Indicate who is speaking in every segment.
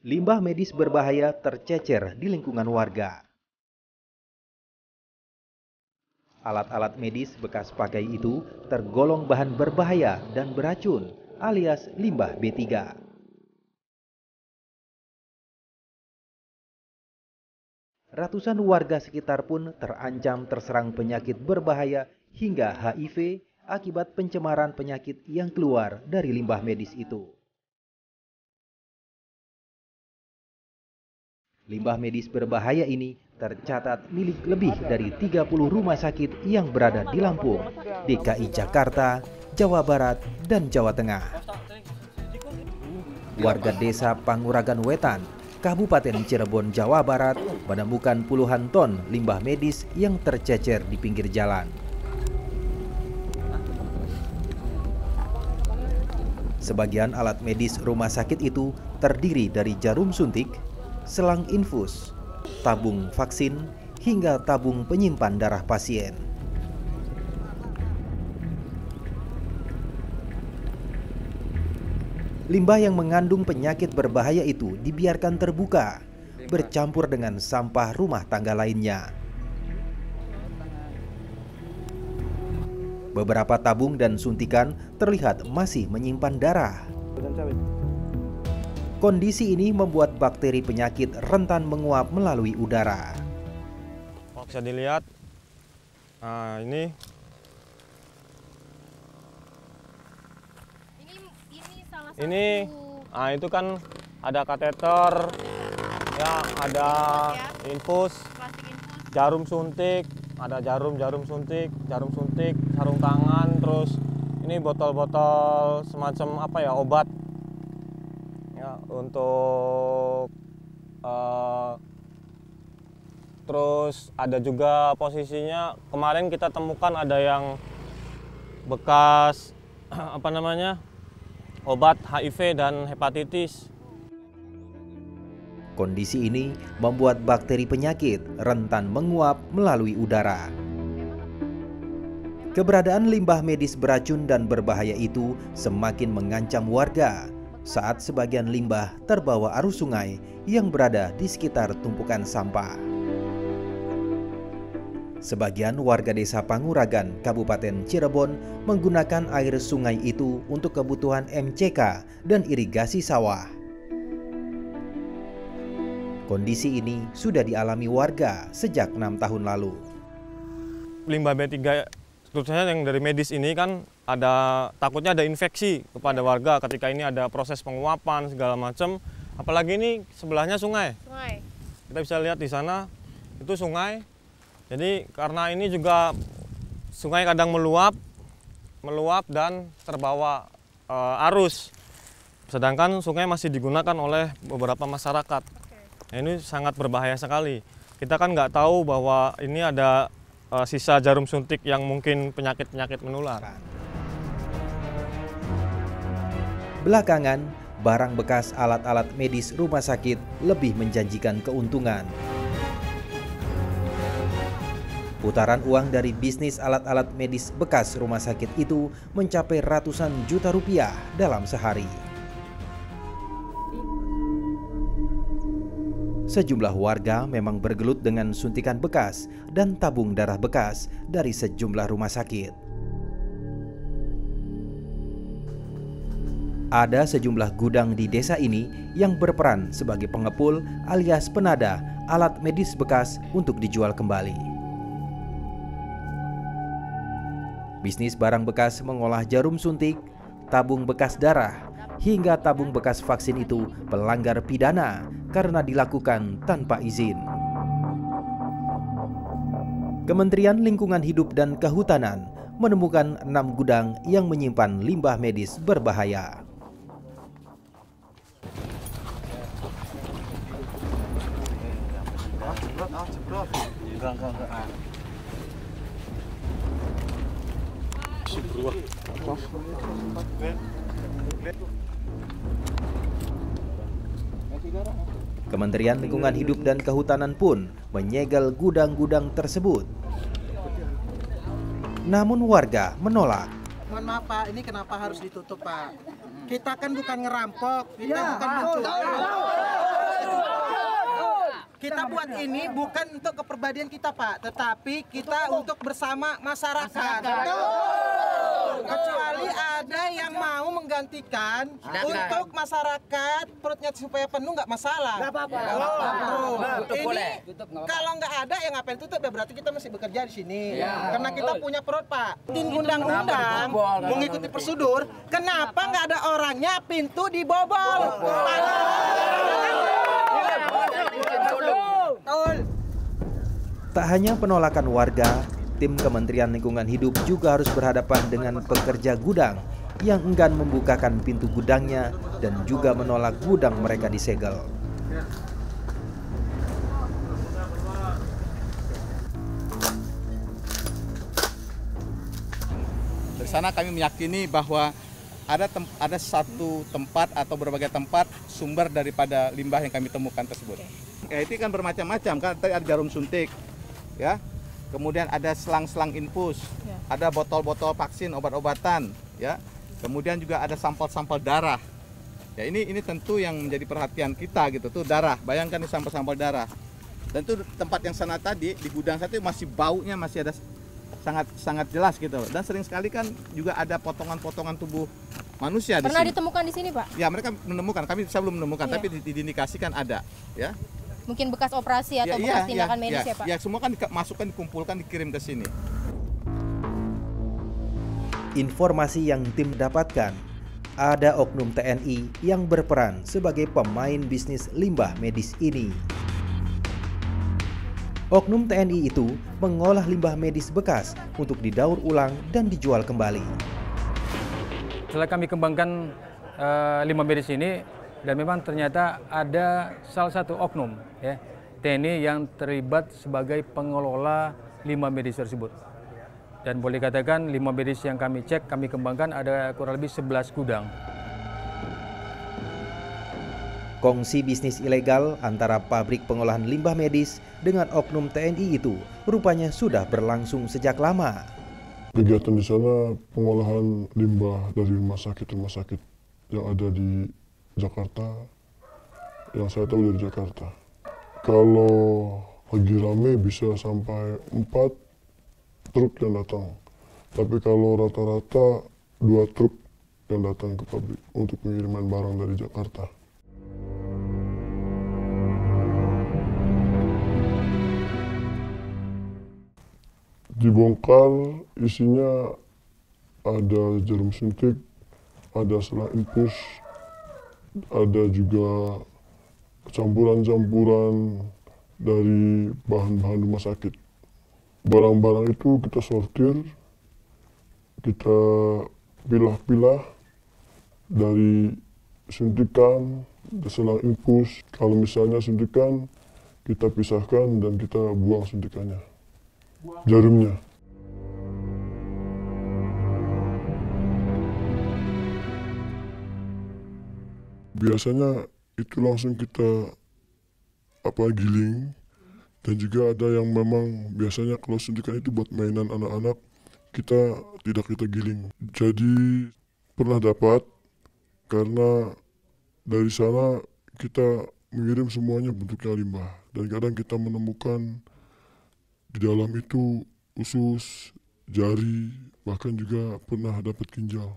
Speaker 1: Limbah medis berbahaya tercecer di lingkungan warga. Alat-alat medis bekas pakai itu tergolong bahan berbahaya dan beracun alias limbah B3. Ratusan warga sekitar pun terancam terserang penyakit berbahaya hingga HIV akibat pencemaran penyakit yang keluar dari limbah medis itu. Limbah medis berbahaya ini tercatat milik lebih dari 30 rumah sakit yang berada di Lampung, DKI Jakarta, Jawa Barat, dan Jawa Tengah. Warga desa Panguragan Wetan, Kabupaten Cirebon, Jawa Barat, menemukan puluhan ton limbah medis yang tercecer di pinggir jalan. Sebagian alat medis rumah sakit itu terdiri dari jarum suntik, selang infus, tabung vaksin, hingga tabung penyimpan darah pasien. Limbah yang mengandung penyakit berbahaya itu dibiarkan terbuka, bercampur dengan sampah rumah tangga lainnya. Beberapa tabung dan suntikan terlihat masih menyimpan darah. Kondisi ini membuat bakteri penyakit rentan menguap melalui udara.
Speaker 2: Bisa dilihat, ini salah satu. Itu kan ada kateter, ya ada infus, jarum suntik, ada jarum suntik, sarung tangan, terus ini botol-botol semacam obat. Ya, untuk terus ada juga posisinya kemarin kita temukan ada yang bekas obat HIV dan hepatitis.
Speaker 1: Kondisi ini membuat bakteri penyakit rentan menguap melalui udara. Keberadaan limbah medis beracun dan berbahaya itu semakin mengancam warga saat sebagian limbah terbawa arus sungai yang berada di sekitar tumpukan sampah. Sebagian warga desa Panguragan, Kabupaten Cirebon menggunakan air sungai itu untuk kebutuhan MCK dan irigasi sawah. Kondisi ini sudah dialami warga sejak 6 tahun lalu.
Speaker 2: Limbah B3 khususnya yang dari medis ini kan takutnya ada infeksi kepada warga ketika ini ada proses penguapan segala macam. Apalagi ini sebelahnya sungai. Kita bisa lihat di sana itu sungai. Jadi karena ini juga sungai kadang meluap dan terbawa arus. Sedangkan sungai masih digunakan oleh beberapa masyarakat. Nah, ini sangat berbahaya sekali. Kita kan nggak tahu bahwa ini ada sisa jarum suntik yang mungkin penyakit-penyakit menular.
Speaker 1: Belakangan, barang bekas alat-alat medis rumah sakit lebih menjanjikan keuntungan. Putaran uang dari bisnis alat-alat medis bekas rumah sakit itu mencapai ratusan juta rupiah dalam sehari. Sejumlah warga memang bergelut dengan suntikan bekas dan tabung darah bekas dari sejumlah rumah sakit. Ada sejumlah gudang di desa ini yang berperan sebagai pengepul alias penada alat medis bekas untuk dijual kembali. Bisnis barang bekas mengolah jarum suntik, tabung bekas darah, hingga tabung bekas vaksin itu pelanggar pidana karena dilakukan tanpa izin. Kementerian Lingkungan Hidup dan Kehutanan menemukan 6 gudang yang menyimpan limbah medis berbahaya. Kementerian Lingkungan Hidup dan Kehutanan pun menyegel gudang-gudang tersebut. Namun warga menolak.
Speaker 3: Mohon maaf Pak, ini kenapa harus ditutup Pak? Kita kan bukan ngerampok, kita bukan pencuri. Kita buat ini bukan untuk kepribadian kita, Pak, tetapi kita untuk bersama masyarakat. Kecuali ada yang mau menggantikan untuk masyarakat perutnya supaya penuh, nggak masalah. Nggak apa-apa. Ini kalau nggak ada ya ngapain tutup ya, berarti kita masih bekerja di sini. Karena kita punya perut, Pak. Tim undang-undang mengikuti prosedur. Kenapa nggak ada orangnya, pintu dibobol?
Speaker 1: Tak hanya penolakan warga, tim Kementerian Lingkungan Hidup juga harus berhadapan dengan pekerja gudang yang enggan membukakan pintu gudangnya dan juga menolak gudang mereka disegel.
Speaker 4: Dari sana kami meyakini bahwa ada satu tempat atau berbagai tempat sumber daripada limbah yang kami temukan tersebut. Ya, itu kan bermacam-macam, kan tadi ada jarum suntik, ya, kemudian ada selang-selang infus, ada botol-botol vaksin, obat-obatan, ya, kemudian juga ada sampel-sampel darah. Ya, ini tentu yang menjadi perhatian kita gitu, tuh darah. Bayangkan ini sampel-sampel darah. Dan itu tempat yang sana tadi di gudang satu masih baunya masih ada sangat jelas gitu. Dan sering sekali kan juga ada potongan-potongan tubuh manusia di sini.
Speaker 5: Pernah ditemukan di sini, Pak?
Speaker 4: Ya, mereka menemukan. Saya belum menemukan, tapi diindikasikan ada, ya.
Speaker 5: Mungkin bekas operasi atau bekas tindakan medis ya, Pak?
Speaker 4: Ya, semua kan dimasukkan, dikumpulkan, dikirim ke sini.
Speaker 1: Informasi yang tim dapatkan, ada oknum TNI yang berperan sebagai pemain bisnis limbah medis ini. Oknum TNI itu mengolah limbah medis bekas untuk didaur ulang dan dijual kembali.
Speaker 6: Setelah kami kembangkan limbah medis ini, dan memang ternyata ada salah satu oknum ya, TNI yang terlibat sebagai pengelola limbah medis tersebut. Dan boleh katakan limbah medis yang kami cek, kami kembangkan ada kurang lebih 11 gudang.
Speaker 1: Kongsi bisnis ilegal antara pabrik pengolahan limbah medis dengan oknum TNI itu rupanya sudah berlangsung sejak lama.
Speaker 7: Kegiatan di sana pengolahan limbah dari rumah sakit yang ada di Jakarta, yang saya tahu dari Jakarta. Kalau lagi rame bisa sampai 4 truk yang datang. Tapi kalau rata-rata 2 truk yang datang ke pabrik untuk pengiriman barang dari Jakarta. Dibongkar, isinya ada jarum suntik, ada selang infus, ada juga campuran-campuran dari bahan-bahan rumah sakit. Barang-barang itu kita sortir, kita pilah-pilah dari suntikan, selang infus. Kalau misalnya suntikan, kita pisahkan dan kita buang suntikannya, jarumnya. Biasanya itu langsung kita giling, dan juga ada yang memang biasanya kalau suntikan itu buat mainan anak-anak, kita tidak kita giling. Jadi pernah dapat, karena dari sana kita mengirim semuanya bentuknya limbah, dan kadang kita menemukan di dalam itu usus, jari, bahkan juga pernah dapat ginjal.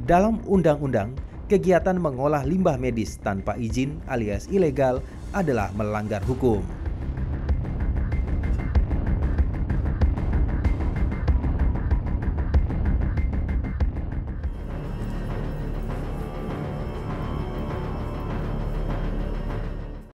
Speaker 1: Dalam undang-undang, kegiatan mengolah limbah medis tanpa izin alias ilegal adalah melanggar hukum.